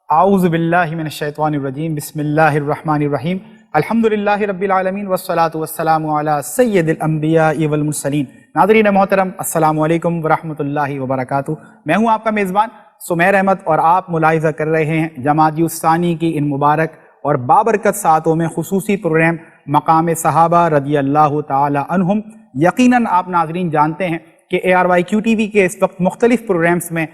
اعوذ باللہ من الشیطان الرجیم بسم اللہ الرحمن الرحیم الحمدللہ رب العالمین والصلاة والسلام علی سید الانبیاء والمرسلین۔ ناظرین محترم، السلام علیکم ورحمۃ اللہ وبرکاتہ۔ میں ہوں آپ کا میزبان سمیر احمد اور آپ ملاحظہ کر رہے ہیں جمادی الثانی کی ان مبارک اور بابرکت ساعتوں میں خصوصی پروگرام مقام صحابہ رضی اللہ تعالی عنہم۔ یقیناً آپ ناظرین جانتے ہیں کہ ARYQ TV کے اس وقت مختلف پروگرامز میں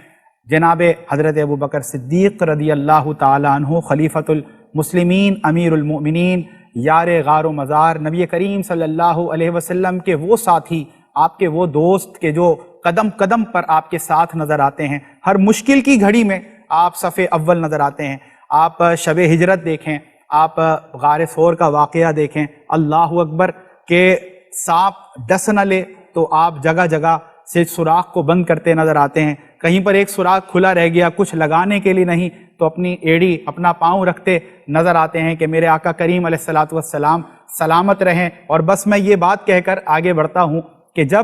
جناب حضرت ابوبکر صدیق رضی اللہ تعالی عنہ خلیفۃ المسلمین، امیر المؤمنین، یار غار و مزار، نبی کریم صلی اللہ علیہ وسلم کے وہ ساتھی، آپ کے وہ دوست کہ جو قدم قدم پر آپ کے ساتھ نظر آتے ہیں، ہر مشکل کی گھڑی میں آپ صف اول نظر آتے ہیں۔ آپ شب ہجرت دیکھیں، آپ غار ثور کا واقعہ دیکھیں، اللہ اکبر، کہ سانپ ڈس نہ لے تو آپ جگہ جگہ سے سوراخ کو بند کرتے نظر آتے ہیں۔ کہیں پر ایک سوراخ کھلا رہ گیا، کچھ لگانے کے لیے نہیں تو اپنی ایڑی، اپنا پاؤں رکھتے نظر آتے ہیں کہ میرے آقا کریم علیہ الصلوۃ والسلام سلامت رہیں۔ اور بس میں یہ بات کہہ کر آگے بڑھتا ہوں کہ جب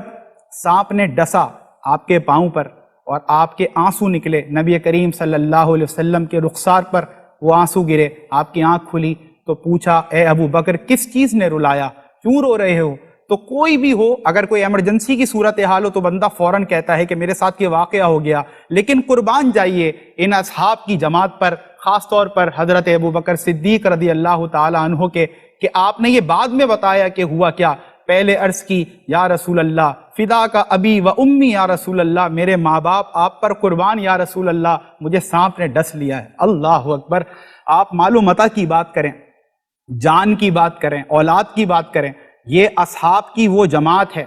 سانپ نے ڈسا آپ کے پاؤں پر اور آپ کے آنسو نکلے، نبی کریم صلی اللہ علیہ وسلم کے رخسار پر وہ آنسو گرے، آپ کی آنکھ کھلی تو پوچھا اے ابو بکر کس چیز نے رلایا، کیوں رو رہے ہو؟ تو کوئی بھی ہو، اگر کوئی ایمرجنسی کی صورتحال ہو تو بندہ فوراً کہتا ہے کہ میرے ساتھ یہ واقعہ ہو گیا، لیکن قربان جائیے ان اصحاب کی جماعت پر، خاص طور پر حضرت ابوبکر صدیق رضی اللہ تعالی عنہ کے، کہ آپ نے یہ بعد میں بتایا کہ ہوا کیا۔ پہلے عرض کی یا رسول اللہ فدا کا ابی و امی یا رسول اللہ، میرے ماں باپ آپ پر قربان یا رسول اللہ، مجھے سانپ نے ڈس لیا ہے۔ اللہ اکبر۔ آپ مال و متاع کی بات کریں، جان کی بات کریں، اولاد کی بات کریں، یہ اصحاب کی وہ جماعت ہے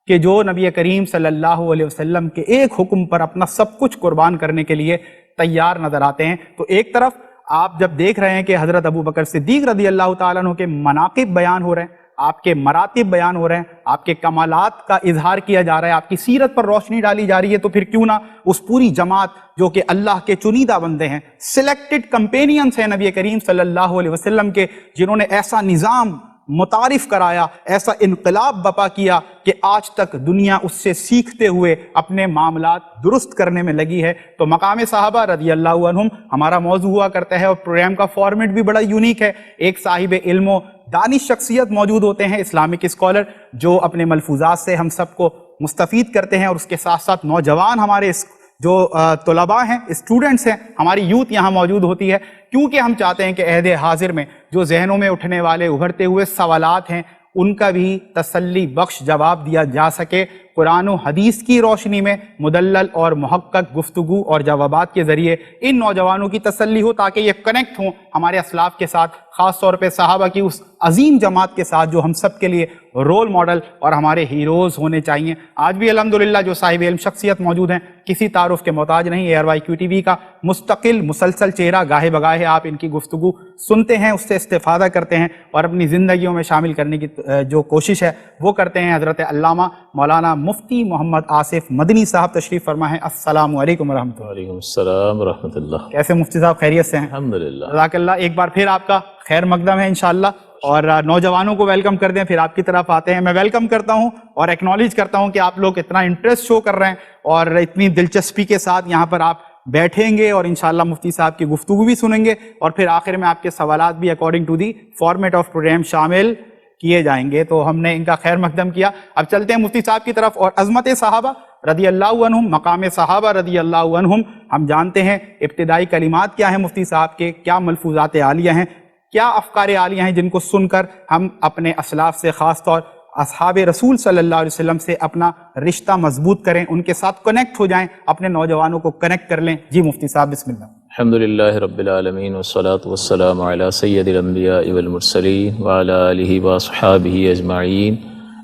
کہ جو نبی کریم صلی اللہ علیہ وسلم کے ایک حکم پر اپنا سب کچھ قربان کرنے کے لیے تیار نظر آتے ہیں۔ تو ایک طرف آپ جب دیکھ رہے ہیں کہ حضرت ابوبکر صدیق رضی اللہ تعالیٰ عنہ کے مناقب بیان ہو رہے ہیں، آپ کے مراتب بیان ہو رہے ہیں، آپ کے کمالات کا اظہار کیا جا رہا ہے، آپ کی سیرت پر روشنی ڈالی جا رہی ہے، تو پھر کیوں نہ اس پوری جماعت جو کہ اللہ کے چنیدہ بندے ہیں، سلیکٹڈ کمپینینز ہیں نبی کریم صلی اللہ علیہ وسلم کے، جنہوں نے ایسا نظام متعارف کرایا، ایسا انقلاب بپا کیا کہ آج تک دنیا اس سے سیکھتے ہوئے اپنے معاملات درست کرنے میں لگی ہے۔ تو مقام صحابہ رضی اللہ عنہم ہمارا موضوع ہوا کرتا ہے، اور پروگرام کا فارمیٹ بھی بڑا یونیک ہے۔ ایک صاحب علم و دانش شخصیت موجود ہوتے ہیں، اسلامک اسکالر، جو اپنے ملفوظات سے ہم سب کو مستفید کرتے ہیں، اور اس کے ساتھ ساتھ نوجوان ہمارے جو طلباء ہیں، اسٹوڈنٹس ہیں، ہماری یوتھ یہاں موجود ہوتی ہے، کیونکہ ہم چاہتے ہیں کہ عہد حاضر میں جو ذہنوں میں اٹھنے والے ابھرتے ہوئے سوالات ہیں ان کا بھی تسلی بخش جواب دیا جا سکے، قرآن و حدیث کی روشنی میں مدلل اور محقق گفتگو اور جوابات کے ذریعے ان نوجوانوں کی تسلی ہو، تاکہ یہ کنیکٹ ہوں ہمارے اسلاف کے ساتھ، خاص طور پہ صحابہ کی اس عظیم جماعت کے ساتھ جو ہم سب کے لیے رول ماڈل اور ہمارے ہیروز ہونے چاہیے۔ آج بھی الحمدللہ جو صاحب علم شخصیت موجود ہیں، کسی تعارف کے محتاج نہیں، ARYQ TV کا مستقل مسلسل چہرہ، گاہے بگاہے آپ ان کی گفتگو سنتے ہیں، اس سے استفادہ کرتے ہیں اور اپنی زندگیوں میں شامل کرنے کی جو کوشش ہے وہ کرتے ہیں۔ حضرت علامہ مولانا مفتی محمد آصف مدنی صاحب تشریف فرما ہے۔ السلام علیکم ورحمۃ اللہ۔ وعلیکم السلام ورحمۃ اللہ۔ کیسے مفتی صاحب، خیریت سے ہیں؟ الحمدللہ۔ جزاک اللہ۔ ایک بار پھر آپ کا خیر مقدم ہے انشاءاللہ، اور نوجوانوں کو ویلکم کر دیں، پھر آپ کی طرف آتے ہیں۔ میں ویلکم کرتا ہوں اور ایکنالج کرتا ہوں کہ آپ لوگ اتنا انٹرسٹ شو کر رہے ہیں اور اتنی دلچسپی کے ساتھ یہاں پر آپ بیٹھیں گے، اور انشاءاللہ مفتی صاحب کی گفتگو بھی سنیں گے، اور پھر آخر میں آپ کے سوالات بھی according to the format of program شامل کیے جائیں گے۔ تو ہم نے ان کا خیر مقدم کیا، اب چلتے ہیں مفتی صاحب کی طرف۔ اور عظمت صحابہ رضی اللہ عنہم، مقام صحابہ رضی اللہ عنہم، ہم جانتے ہیں ابتدائی کلمات کیا ہیں مفتی صاحب کے، کیا ملفوظات عالیہ ہیں، کیا افکار عالیہ ہیں جن کو سن کر ہم اپنے اسلاف سے، خاص طور اصحاب رسول صلی اللہ علیہ وسلم سے اپنا رشتہ مضبوط کریں، ان کے ساتھ کنیکٹ ہو جائیں، اپنے نوجوانوں کو کنیکٹ کر لیں۔ جی مفتی صاحب بسم اللہ۔ الحمدللہ رب العالمین والصلاة والسلام علی سید الانبیاء والمرسلین وعلی آلہ واصحابہ اجمعین،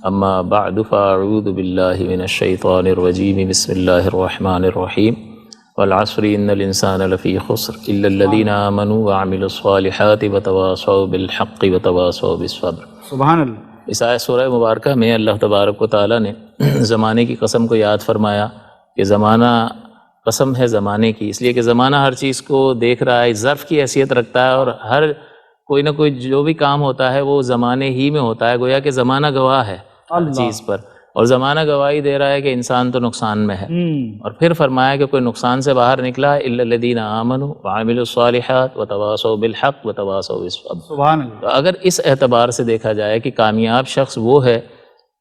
اما بعد فاعوذ باللہ من الشیطان الرجیم، بسم اللہ الرحمن الرحیم، والعصر ان الانسان لفی خسر الا الذین آمنوا وعملوا الصالحات وتواصوا بالحق وتواصوا بالصبر۔ سبحان اللہ۔ اس آیت سورہ مبارکہ میں اللہ تبارک و تعالیٰ نے زمانے کی قسم کو یاد فرمایا کہ زمانہ قسم ہے زمانے کی، اس لیے کہ زمانہ ہر چیز کو دیکھ رہا ہے، ظرف کی حیثیت رکھتا ہے، اور ہر کوئی نہ کوئی جو بھی کام ہوتا ہے وہ زمانے ہی میں ہوتا ہے، گویا کہ زمانہ گواہ ہے ہر چیز پر۔ اور زمانہ گواہی دے رہا ہے کہ انسان تو نقصان میں ہے، اور پھر فرمایا کہ کوئی نقصان سے باہر نکلا ہے الا الذین آمنوا وعملوا الصالحات وتواصوا بالحق وتواصوا بالصبر۔ سبحان اللہ۔ تو اگر اس اعتبار سے دیکھا جائے کہ کامیاب شخص وہ ہے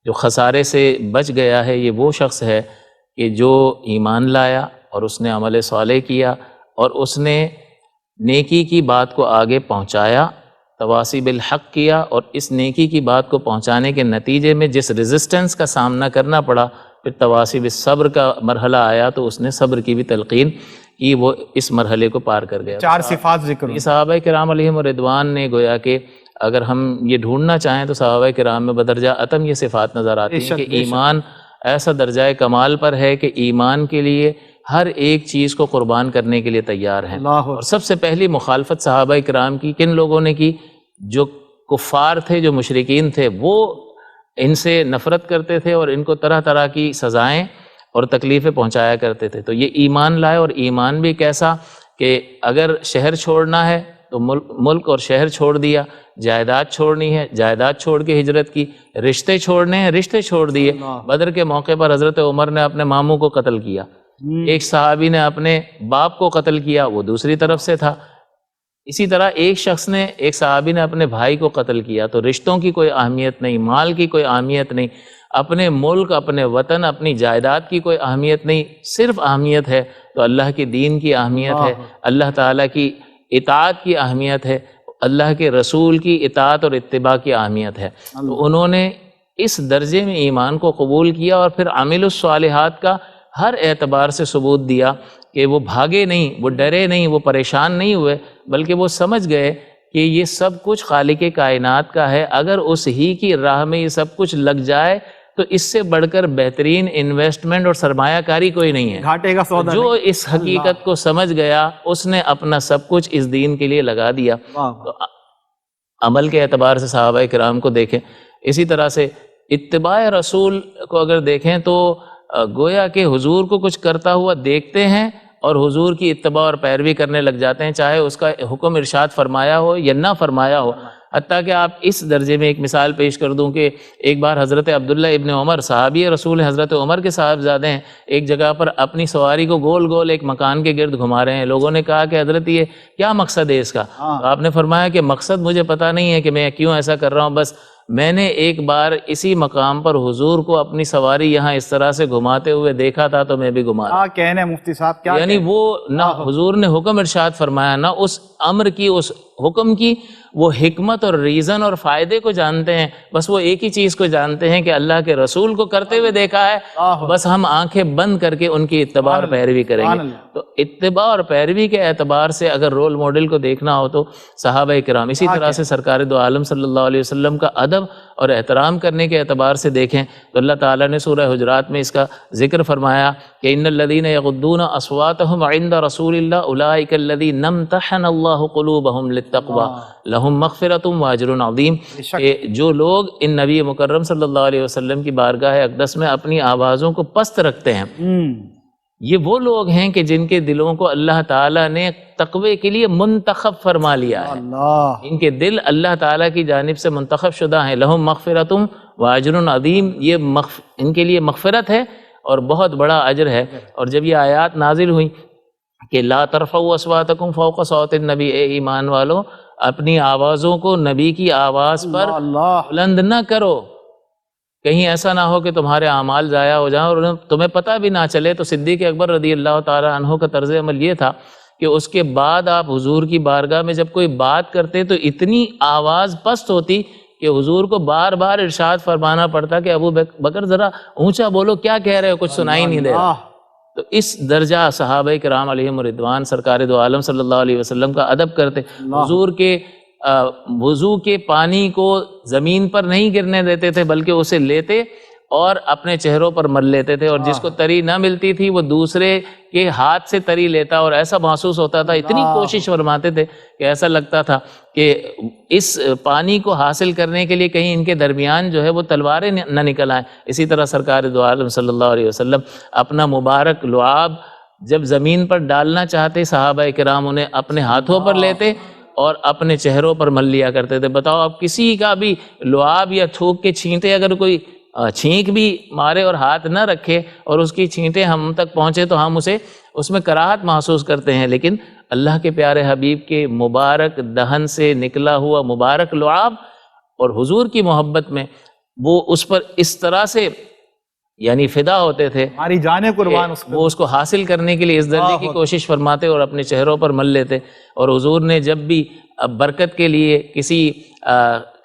جو خسارے سے بچ گیا ہے، یہ وہ شخص ہے کہ جو ایمان لایا اور اس نے عمل صالح کیا اور اس نے نیکی کی بات کو آگے پہنچایا، تواصی بالحق کیا، اور اس نیکی کی بات کو پہنچانے کے نتیجے میں جس ریزسٹنس کا سامنا کرنا پڑا، پھر تواصی بالصبر کا مرحلہ آیا تو اس نے صبر کی بھی تلقین کی، وہ اس مرحلے کو پار کر گیا۔ 4 صفات ذکر ہوئی۔ صحابہ کرام علیہم الرضوان نے گویا کہ اگر ہم یہ ڈھونڈنا چاہیں تو صحابہ کرام میں بدرجہ اتم یہ صفات نظر آتی ہیں کہ ایمان ایسا درجہ کمال پر ہے کہ ایمان کے لیے ہر ایک چیز کو قربان کرنے کے لیے تیار ہیں۔ اور سب سے پہلی مخالفت صحابہ کرام کی کن لوگوں نے کی؟ جو کفار تھے، جو مشرکین تھے، وہ ان سے نفرت کرتے تھے اور ان کو طرح طرح کی سزائیں اور تکلیفیں پہنچایا کرتے تھے۔ تو یہ ایمان لائے، اور ایمان بھی کیسا کہ اگر شہر چھوڑنا ہے تو ملک اور شہر چھوڑ دیا، جائیداد چھوڑنی ہے جائیداد چھوڑ کے ہجرت کی، رشتے چھوڑنے ہیں رشتے چھوڑ دیے۔ بدر کے موقع پر حضرت عمر نے اپنے ماموں کو قتل کیا، ایک صحابی نے اپنے باپ کو قتل کیا، وہ دوسری طرف سے تھا۔ اسی طرح ایک صحابی نے اپنے بھائی کو قتل کیا۔ تو رشتوں کی کوئی اہمیت نہیں، مال کی کوئی اہمیت نہیں، اپنے ملک، اپنے وطن، اپنی جائیداد کی کوئی اہمیت نہیں، صرف اہمیت ہے تو اللہ کے دین کی اہمیت ہے، اللہ تعالیٰ کی اطاعت کی اہمیت ہے، اللہ کے رسول کی اطاعت اور اتباع کی اہمیت ہے۔ تو انہوں نے اس درجے میں ایمان کو قبول کیا اور پھر عامل الصالحات کا ہر اعتبار سے ثبوت دیا کہ وہ بھاگے نہیں، وہ ڈرے نہیں، وہ پریشان نہیں ہوئے، بلکہ وہ سمجھ گئے کہ یہ سب کچھ خالق کائنات کا ہے، اگر اس ہی کی راہ میں یہ سب کچھ لگ جائے تو اس سے بڑھ کر بہترین انویسٹمنٹ اور سرمایہ کاری کوئی نہیں ہے۔ گھاٹے کا سودا جو اس حقیقت کو سمجھ گیا اس نے اپنا سب کچھ اس دین کے لیے لگا دیا۔ تو عمل کے اعتبار سے صحابہ کرام کو دیکھیں، اسی طرح سے اتباع رسول کو اگر دیکھیں تو گویا کہ حضور کو کچھ کرتا ہوا دیکھتے ہیں اور حضور کی اتباع اور پیروی کرنے لگ جاتے ہیں، چاہے اس کا حکم ارشاد فرمایا ہو یا نہ فرمایا ہو۔ حتیٰ کہ آپ اس درجے میں ایک مثال پیش کر دوں کہ ایک بار حضرت عبداللہ ابن عمر، صحابی رسول حضرت عمر کے صاحبزادے ہیں، ایک جگہ پر اپنی سواری کو گول گول ایک مکان کے گرد گھما رہے ہیں۔ لوگوں نے کہا کہ حضرت یہ کیا مقصد ہے اس کا؟ تو آپ نے فرمایا کہ مقصد مجھے پتہ نہیں ہے کہ میں کیوں ایسا کر رہا ہوں، بس میں نے ایک بار اسی مقام پر حضور کو اپنی سواری یہاں اس طرح سے گھماتے ہوئے دیکھا تھا تو میں بھی گھما رہا ہوں۔ کیا کہنے مفتی صاحب، کیا یعنی وہ نہ حضور نے حکم ارشاد فرمایا، نہ اس امر کی، اس حکم کی وہ حکمت اور ریزن اور فائدے کو جانتے ہیں، بس وہ ایک ہی چیز کو جانتے ہیں کہ اللہ کے رسول کو کرتے ہوئے دیکھا ہے، بس ہم آنکھیں بند کر کے ان کی اتباع اور پیروی کریں گے۔ تو اتباع اور پیروی کے اعتبار سے اگر رول ماڈل کو دیکھنا ہو تو صحابہ کرام، اسی طرح سے سرکار دو عالم صلی اللہ علیہ وسلم کا ادب اور احترام کرنے کے اعتبار سے دیکھیں تو اللہ تعالیٰ نے سورہ حجرات میں اس کا ذکر فرمایا کہ ان الذین یغضون اصواتهم عند رسول اللہ اولئک الذین امتحن اللہ قلوبهم للتقوی لہم مغفرۃ واجر عظیم، کہ جو لوگ ان نبی مکرم صلی اللہ علیہ وسلم کی بارگاہ اقدس میں اپنی آوازوں کو پست رکھتے ہیں، یہ وہ لوگ ہیں کہ جن کے دلوں کو اللہ تعالیٰ نے تقوی کے لیے منتخب فرما لیا ہے، ان کے دل اللہ تعالیٰ کی جانب سے منتخب شدہ ہیں۔ لہم مغفرۃ واجر عظیم، یہ ان کے لیے مغفرت ہے اور بہت بڑا اجر ہے۔ اور جب یہ آیات نازل ہوئیں کہ لا ترفعوا اصواتکم فوق صوت النبی، اے ایمان والو اپنی آوازوں کو نبی کی آواز پر بلند نہ کرو، کہیں ایسا نہ ہو کہ تمہارے اعمال ضائع ہو جائیں اور تمہیں پتہ بھی نہ چلے۔ تو صدیق اکبر رضی اللہ تعالی عنہ کا طرز عمل یہ تھا کہ اس کے بعد آپ حضور کی بارگاہ میں جب کوئی بات کرتے تو اتنی آواز پست ہوتی کہ حضور کو بار بار ارشاد فرمانا پڑتا کہ ابو بکر ذرا اونچا بولو، کیا کہہ رہے ہو، کچھ سنائی نہیں دے رہا۔ تو اس درجہ صحابہ کرام علیہم الرضوان سرکار دو عالم صلی اللہ علیہ وسلم کا ادب کرتے، حضور کے وضو کے پانی کو زمین پر نہیں گرنے دیتے تھے بلکہ اسے لیتے اور اپنے چہروں پر مل لیتے تھے، اور جس کو تری نہ ملتی تھی وہ دوسرے کے ہاتھ سے تری لیتا، اور ایسا محسوس ہوتا تھا، اتنی کوشش فرماتے تھے کہ ایسا لگتا تھا کہ اس پانی کو حاصل کرنے کے لیے کہیں ان کے درمیان جو ہے وہ تلواریں نہ نکل آئیں۔ اسی طرح سرکار دو عالم صلی اللہ علیہ وسلم اپنا مبارک لعاب جب زمین پر ڈالنا چاہتے صحابہ کرام انہیں اپنے ہاتھوں پر لیتے اور اپنے چہروں پر مل لیا کرتے تھے۔ بتاؤ اب کسی کا بھی لعاب یا تھوک کے چھینٹے اگر کوئی چھینک بھی مارے اور ہاتھ نہ رکھے اور اس کی چھینٹیں ہم تک پہنچے تو ہم اس میں کراہت محسوس کرتے ہیں، لیکن اللہ کے پیارے حبیب کے مبارک دہن سے نکلا ہوا مبارک لعاب اور حضور کی محبت میں وہ اس پر اس طرح سے یعنی فدا ہوتے تھے، ہماری جانیں قربان اس وہ اس کو حاصل کرنے کے لیے اس درجے کی کوشش فرماتے اور اپنے چہروں پر مل لیتے۔ اور حضور نے جب بھی برکت کے لیے کسی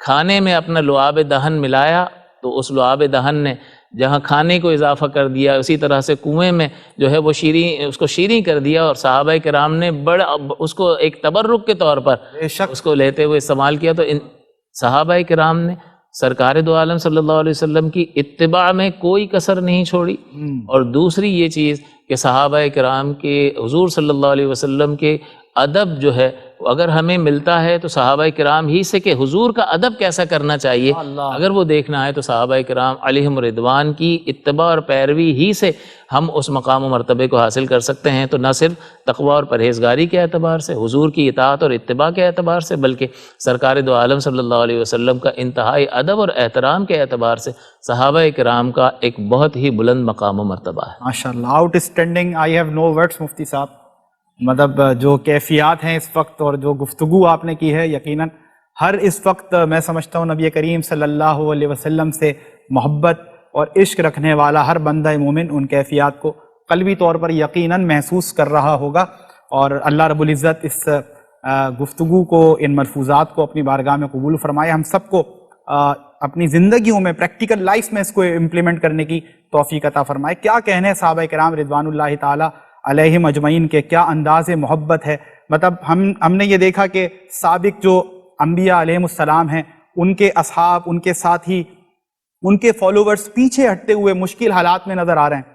کھانے میں اپنا لعاب دہن ملایا تو اس لعاب دہن نے جہاں کھانے کو اضافہ کر دیا، اسی طرح سے کنویں میں جو ہے وہ اس کو شیریں کر دیا، اور صحابہ کرام نے بڑا اس کو ایک تبرک کے طور پر اس کو لیتے ہوئے استعمال کیا۔ تو ان صحابہ کرام نے سرکار دو عالم صلی اللہ علیہ وسلم کی اتباع میں کوئی کسر نہیں چھوڑی۔ اور دوسری یہ چیز کہ صحابہ کرام کے حضور صلی اللہ علیہ وسلم کے ادب جو ہے اگر ہمیں ملتا ہے تو صحابہ کرام ہی سے کہ حضور کا ادب کیسا کرنا چاہیے اگر وہ دیکھنا ہے تو صحابہ کرام علیہم رضوان کی اتباع اور پیروی ہی سے ہم اس مقام و مرتبے کو حاصل کر سکتے ہیں۔ تو نہ صرف تقوی اور پرہیزگاری کے اعتبار سے، حضور کی اطاعت اور اتباع کے اعتبار سے، بلکہ سرکار دو عالم صلی اللہ علیہ وسلم کا انتہائی ادب اور احترام کے اعتبار سے صحابہ کرام کا ایک بہت ہی بلند مقام و مرتبہ ہے۔ ماشاءاللہ، outstanding, I have no words مفتی صاحب۔ مطلب جو کیفیات ہیں اس وقت اور جو گفتگو آپ نے کی ہے، یقیناً ہر اس وقت میں سمجھتا ہوں نبی کریم صلی اللہ علیہ وسلم سے محبت اور عشق رکھنے والا ہر بندہ مومن ان کیفیات کو قلبی طور پر یقیناً محسوس کر رہا ہوگا، اور اللہ رب العزت اس گفتگو کو، ان ملفوظات کو اپنی بارگاہ میں قبول فرمائے، ہم سب کو اپنی زندگیوں میں پریکٹیکل لائف میں اس کو امپلیمنٹ کرنے کی توفیق عطا فرمائے۔ کیا کہنے صحابہ کرام رضوان اللہ تعالی علیہم اجمعین کے، کیا انداز محبت ہے۔ مطلب ہم نے یہ دیکھا کہ سابق جو انبیاء علیہم السلام ہیں، ان کے اصحاب، ان کے ساتھی، ان کے فالوورز پیچھے ہٹتے ہوئے مشکل حالات میں نظر آ رہے ہیں۔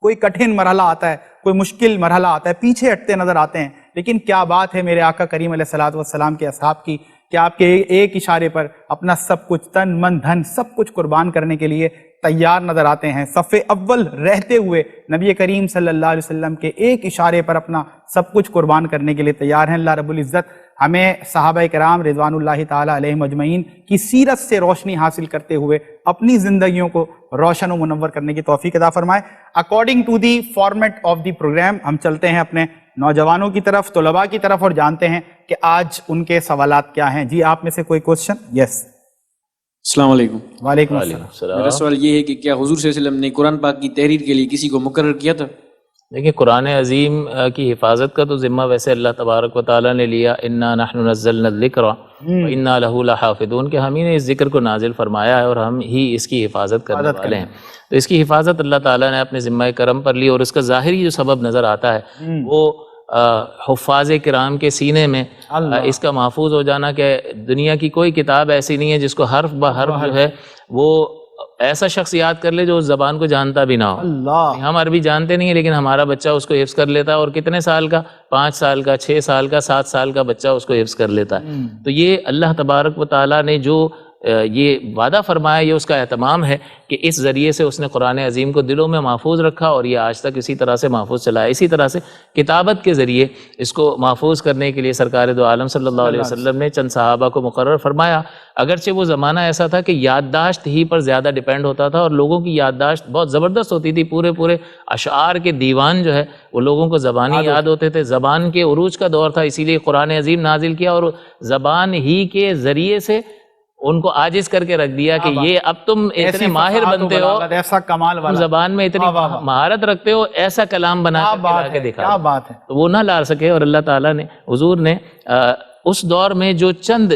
کوئی کٹھن مرحلہ آتا ہے، کوئی مشکل مرحلہ آتا ہے، پیچھے ہٹتے نظر آتے ہیں، لیکن کیا بات ہے میرے آقا کریم علیہ الصلوۃ والسلام کے اصحاب کی کہ آپ کے ایک اشارے پر اپنا سب کچھ، تن من دھن سب کچھ قربان کرنے کے لیے تیار نظر آتے ہیں، صف اول رہتے ہوئے نبی کریم صلی اللہ علیہ وسلم کے ایک اشارے پر اپنا سب کچھ قربان کرنے کے لیے تیار ہیں۔ اللہ رب العزت ہمیں صحابہ کرام رضوان اللہ تعالی علیہم اجمعین کی سیرت سے روشنی حاصل کرتے ہوئے اپنی زندگیوں کو روشن و منور کرنے کی توفیق عطا فرمائے۔ According to the format of the program ہم چلتے ہیں اپنے نوجوانوں کی طرف، طلباء کی طرف، اور جانتے ہیں کہ آج ان کے سوالات کیا ہیں۔ جی آپ میں سے کوئی کوشچن؟ یس، السلام علیکم۔ وعلیکم السلام۔ میرا سوال یہ ہے کہ کیا حضور صلی اللہ علیہ وسلم نے قرآن پاک کی تحریر کے لیے کسی کو مقرر کیا تھا؟ دیکھیں، قرآن عظیم کی حفاظت کا تو ذمہ ویسے اللہ تبارک و تعالیٰ نے لیا، انا نحن نزلنا الذکر وانا لہ لحافظون، کہ ہم ہی نے اس ذکر کو نازل فرمایا ہے اور ہم ہی اس کی حفاظت کرنے والے ہیں۔ تو اس کی حفاظت اللہ تعالیٰ نے اپنے ذمہ کرم پر لی، اور اس کا ظاہری جو سبب نظر آتا ہے وہ حفاظ کرام کے سینے میں اس کا محفوظ ہو جانا، کہ دنیا کی کوئی کتاب ایسی نہیں ہے جس کو حرف بہ حرف جو ہے وہ ایسا شخص یاد کر لے جو اس زبان کو جانتا بھی نہ ہو۔ ہم عربی جانتے نہیں ہیں لیکن ہمارا بچہ اس کو حفظ کر لیتا ہے، اور کتنے سال کا، 5 سال کا، 6 سال کا، 7 سال کا بچہ اس کو حفظ کر لیتا ہے۔ تو یہ اللہ تبارک و تعالیٰ نے جو یہ وعدہ فرمایا، یہ اس کا اہتمام ہے کہ اس ذریعے سے اس نے قرآن عظیم کو دلوں میں محفوظ رکھا، اور یہ آج تک اسی طرح سے محفوظ چلا ہے۔ اسی طرح سے کتابت کے ذریعے اس کو محفوظ کرنے کے لیے سرکار دو عالم صلی اللہ علیہ وسلم نے چند صحابہ کو مقرر فرمایا، اگرچہ وہ زمانہ ایسا تھا کہ یادداشت ہی پر زیادہ ڈیپینڈ ہوتا تھا، اور لوگوں کی یادداشت بہت زبردست ہوتی تھی، پورے اشعار کے دیوان جو ہے وہ لوگوں کو زبانی یاد ہوتے تھے۔ زبان کے عروج کا دور تھا، اسی لیے قرآن عظیم نازل کیا، اور زبان ہی کے ذریعے سے ان کو عاجز کر کے رکھ دیا کہ یہ اب تم اتنے ماہر بنتے ہو، ایسا کمال والا، زبان میں اتنی مہارت رکھتے ہو، ایسا کلام بنا کے دکھا۔ کیا بات ہے! تو وہ نہ لا سکے، اور اللہ تعالیٰ نے، حضور نے اس دور میں جو چند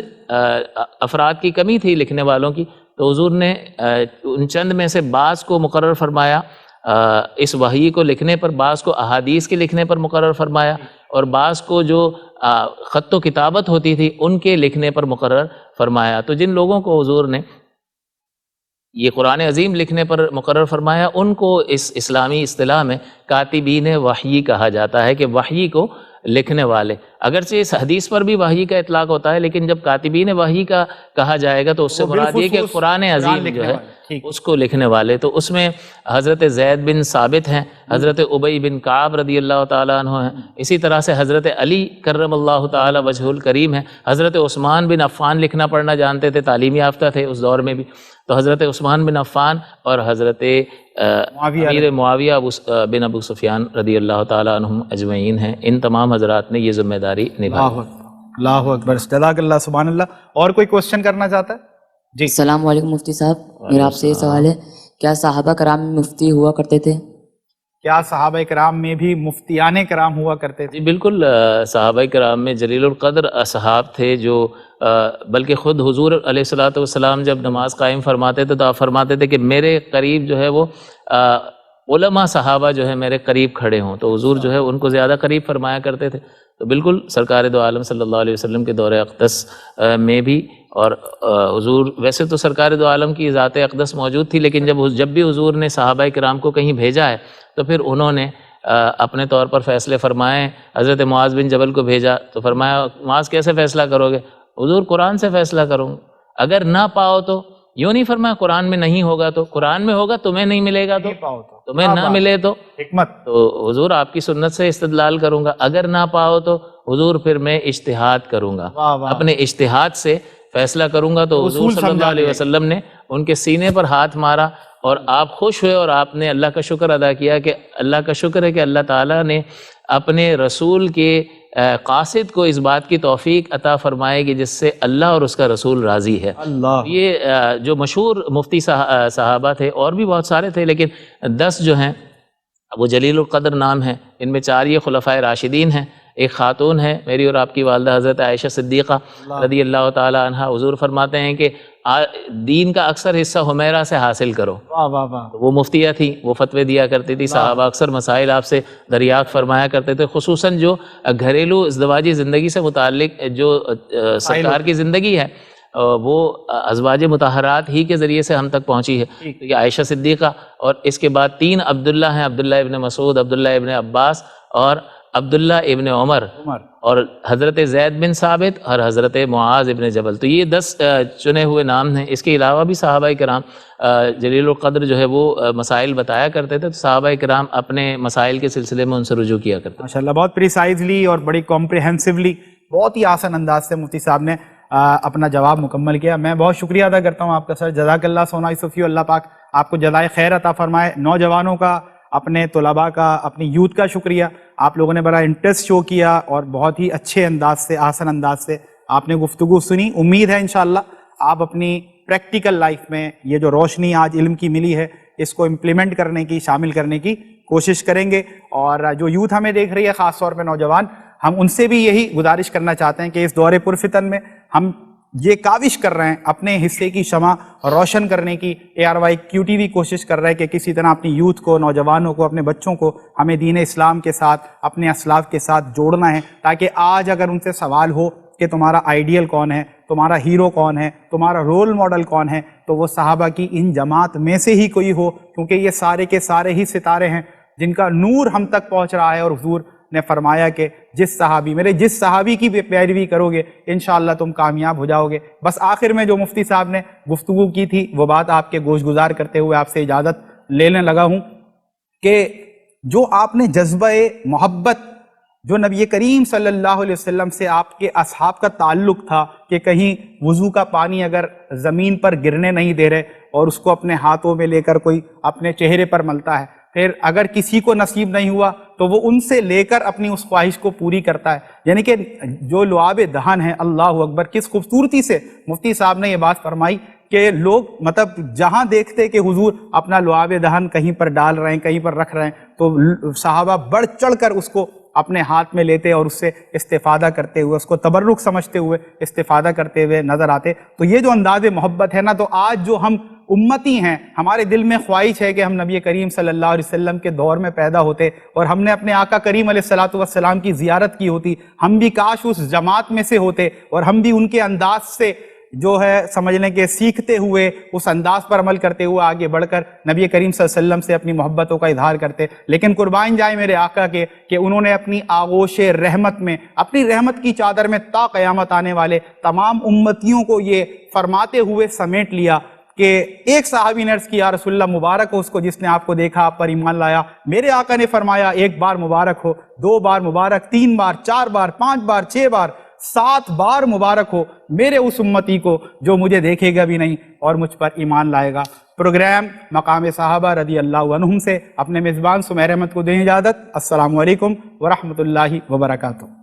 افراد کی کمی تھی لکھنے والوں کی، تو حضور نے ان چند میں سے بعض کو مقرر فرمایا اس وحی کو لکھنے پر، بعض کو احادیث کے لکھنے پر مقرر فرمایا، اور بعض کو جو خط و کتابت ہوتی تھی ان کے لکھنے پر مقرر فرمایا۔ تو جن لوگوں کو حضور نے یہ قرآن عظیم لکھنے پر مقرر فرمایا، ان کو اس اسلامی اصطلاح میں کاتبین وحی کہا جاتا ہے، کہ وحی کو لکھنے والے۔ اگرچہ اس حدیث پر بھی وحی کا اطلاق ہوتا ہے، لیکن جب کاتبین وحی کا کہا جائے گا تو اس سے مراد یہ کہ قرآن عظیم جو ہے اس کو لکھنے والے، تو اس میں حضرت زید بن ثابت ہیں، حضرت ابی بن کعب رضی اللہ تعالیٰ عنہ ہیں، اسی طرح سے حضرت علی کرم اللہ تعالیٰ وجہ الکریم ہیں، حضرت عثمان بن عفان لکھنا پڑھنا جانتے تھے، تعلیمی یافتہ تھے اس دور میں بھی، تو حضرت عثمان بن عفان اور حضرت امیر معاویہ بن ابو سفیان رضی اللہ تعالیٰ عنہم اجمعین ہیں، ان تمام حضرات نے یہ ذمہ داری نبھائی۔ اللہ اکبر، جزاک اللہ، سبحان اللہ۔ اور کوئی کوشچن کرنا چاہتا ہے؟ جی السلام علیکم مفتی صاحب، میرا آپ سے یہ سوال ہے، کیا صحابہ کرام میں مفتی ہوا کرتے تھے؟ کیا صحابہ کرام میں بھی مفتیان کرام ہوا کرتے تھے؟ جی بالکل، صحابہ کرام میں جلیل القدر اصحاب تھے جو بلکہ خود حضور علیہ الصلوۃ والسلام جب نماز قائم فرماتے تھے تو آپ فرماتے تھے کہ میرے قریب جو ہے وہ علماء صحابہ جو ہے میرے قریب کھڑے ہوں، تو حضور جو ہے ان کو زیادہ قریب فرمایا کرتے تھے۔ تو بالکل سرکار دو عالم صلی اللہ علیہ وسلم کے دور اقدس میں بھی، اور حضور ویسے تو سرکار دو عالم کی ذات اقدس موجود تھی، لیکن جب بھی حضور نے صحابہ کرام کو کہیں بھیجا ہے تو پھر انہوں نے اپنے طور پر فیصلے فرمائے۔ حضرت معاذ بن جبل کو بھیجا تو فرمایا معاذ کیسے فیصلہ کرو گے؟ حضور قرآن سے فیصلہ کروں گا، اگر نہ پاؤ تو یوں نہیں فرمایا قرآن میں نہیں ہوگا تو، قرآن میں ہوگا تمہیں نہیں ملے گا تو، تمہیں نہ ملے تو حکمت، تو حضور آپ کی سنت سے استدلال کروں گا، اگر نہ پاؤ تو حضور پھر میں اجتہاد کروں گا، اپنے اجتہاد سے فیصلہ کروں گا۔ تو حضور صلی اللہ علیہ وسلم نے ان کے سینے پر ہاتھ مارا اور آپ خوش ہوئے اور آپ نے اللہ کا شکر ادا کیا کہ اللہ کا شکر ہے کہ اللہ تعالیٰ نے اپنے رسول کے قاصد کو اس بات کی توفیق عطا فرمائے کہ جس سے اللہ اور اس کا رسول راضی ہے۔ یہ جو مشہور مفتی صحابہ تھے اور بھی بہت سارے تھے، لیکن 10 جو ہیں وہ جلیل القدر نام ہیں، ان میں 4 یہ خلفائے راشدین ہیں، ایک خاتون ہے میری اور آپ کی والدہ حضرت عائشہ صدیقہ رضی اللہ تعالی عنہا۔ حضور فرماتے ہیں کہ دین کا اکثر حصہ حمیرہ سے حاصل کرو، وہ مفتیہ تھی، وہ فتوے دیا کرتی تھی، صحابہ اکثر مسائل آپ سے دریافت فرمایا کرتے تھے، خصوصاً جو گھریلو ازدواجی زندگی سے متعلق جو سرکار کی زندگی ہے وہ ازواج مطہرات ہی کے ذریعے سے ہم تک پہنچی ہے۔ یہ عائشہ صدیقہ، اور اس کے بعد 3 عبداللہ ہیں، عبداللہ ابن مسعود، عبداللہ ابن عباس اور عبداللہ ابن عمر، اور حضرت زید بن ثابت اور حضرت معاذ ابن جبل۔ تو یہ 10 چنے ہوئے نام ہیں۔ اس کے علاوہ بھی صحابہ کرام جلیل القدر جو ہے وہ مسائل بتایا کرتے تھے، تو صحابہ کرام اپنے مسائل کے سلسلے میں ان سے رجوع کیا کرتے تھے۔ ماشاءاللہ، بہت پریسائزلی اور بڑی کمپریہنسولی، بہت ہی آسان انداز سے مفتی صاحب نے اپنا جواب مکمل کیا۔ میں بہت شکریہ ادا کرتا ہوں آپ کا سر، جزاک اللہ سونا صوفی، اللہ پاک آپ کو جزائے خیر عطا فرمائے۔ نوجوانوں کا، اپنے طلباء کا، اپنی یوتھ کا شکریہ، آپ لوگوں نے بڑا انٹرسٹ شو کیا اور بہت ہی اچھے انداز سے، آسان انداز سے آپ نے گفتگو سنی۔ امید ہے انشاءاللہ آپ اپنی پریکٹیکل لائف میں یہ جو روشنی آج علم کی ملی ہے اس کو امپلیمنٹ کرنے کی، شامل کرنے کی کوشش کریں گے۔ اور جو یوتھ ہمیں دیکھ رہی ہے، خاص طور پہ نوجوان، ہم ان سے بھی یہی گزارش کرنا چاہتے ہیں کہ اس دور پرفتن میں ہم یہ کاوش کر رہے ہیں اپنے حصے کی شمع روشن کرنے کی۔ ARYQTV کوشش کر رہا ہے کہ کسی طرح اپنی یوتھ کو، نوجوانوں کو، اپنے بچوں کو ہمیں دین اسلام کے ساتھ، اپنے اسلاف کے ساتھ جوڑنا ہے، تاکہ آج اگر ان سے سوال ہو کہ تمہارا آئیڈیل کون ہے، تمہارا ہیرو کون ہے، تمہارا رول ماڈل کون ہے، تو وہ صحابہ کی ان جماعت میں سے ہی کوئی ہو، کیونکہ یہ سارے کے سارے ہی ستارے ہیں جن کا نور ہم تک پہنچ رہا ہے۔ اور حضور نے فرمایا کہ جس صحابی کی پیروی کرو گے انشاءاللہ تم کامیاب ہو جاؤ گے۔ بس آخر میں جو مفتی صاحب نے گفتگو کی تھی وہ بات آپ کے گوش گزار کرتے ہوئے آپ سے اجازت لینے لگا ہوں کہ جو آپ نے جذبہ محبت، جو نبی کریم صلی اللہ علیہ وسلم سے آپ کے اصحاب کا تعلق تھا کہ کہیں وضو کا پانی اگر زمین پر گرنے نہیں دے رہے اور اس کو اپنے ہاتھوں میں لے کر کوئی اپنے چہرے پر ملتا ہے، پھر اگر کسی کو نصیب نہیں ہوا تو وہ ان سے لے کر اپنی اس خواہش کو پوری کرتا ہے، یعنی کہ جو لعاب دہن ہے، اللہ اکبر، کس خوبصورتی سے مفتی صاحب نے یہ بات فرمائی کہ لوگ مطلب جہاں دیکھتے کہ حضور اپنا لعاب دہن کہیں پر ڈال رہے ہیں، کہیں پر رکھ رہے ہیں، تو صحابہ بڑھ چڑھ کر اس کو اپنے ہاتھ میں لیتے اور اس سے استفادہ کرتے ہوئے، اس کو تبرک سمجھتے ہوئے استفادہ کرتے ہوئے نظر آتے۔ تو یہ جو انداز محبت ہے نا، تو آج جو ہم امتی ہیں، ہمارے دل میں خواہش ہے کہ ہم نبی کریم صلی اللہ علیہ وسلم کے دور میں پیدا ہوتے اور ہم نے اپنے آقا کریم علیہ الصلوۃ والسلام کی زیارت کی ہوتی، ہم بھی کاش اس جماعت میں سے ہوتے اور ہم بھی ان کے انداز سے جو ہے سمجھنے کے سیکھتے ہوئے، اس انداز پر عمل کرتے ہوئے آگے بڑھ کر نبی کریم صلی اللہ علیہ وسلم سے اپنی محبتوں کا اظہار کرتے۔ لیکن قربان جائیں میرے آقا کے کہ انہوں نے اپنی آغوش رحمت میں، اپنی رحمت کی چادر میں تا قیامت آنے والے تمام امتیوں کو یہ فرماتے ہوئے سمیٹ لیا کہ ایک صحابی نے عرض کیا رسول اللہ مبارک ہو اس کو جس نے آپ کو دیکھا آپ پر ایمان لایا. میرے آقا نے فرمایا ایک بار مبارک ہو, 2 بار مبارک, 3 بار, 4 بار, 5 بار, 6 بار, 7 بار مبارک ہو میرے اس امتی کو جو مجھے دیکھے گا بھی نہیں اور مجھ پر ایمان لائے گا. پروگرام مقام صحابہ رضی اللہ عنہم سے اپنے میزبان سمیر احمد کو دیں اجازت. السلام علیکم ورحمۃ اللہ وبرکاتہ.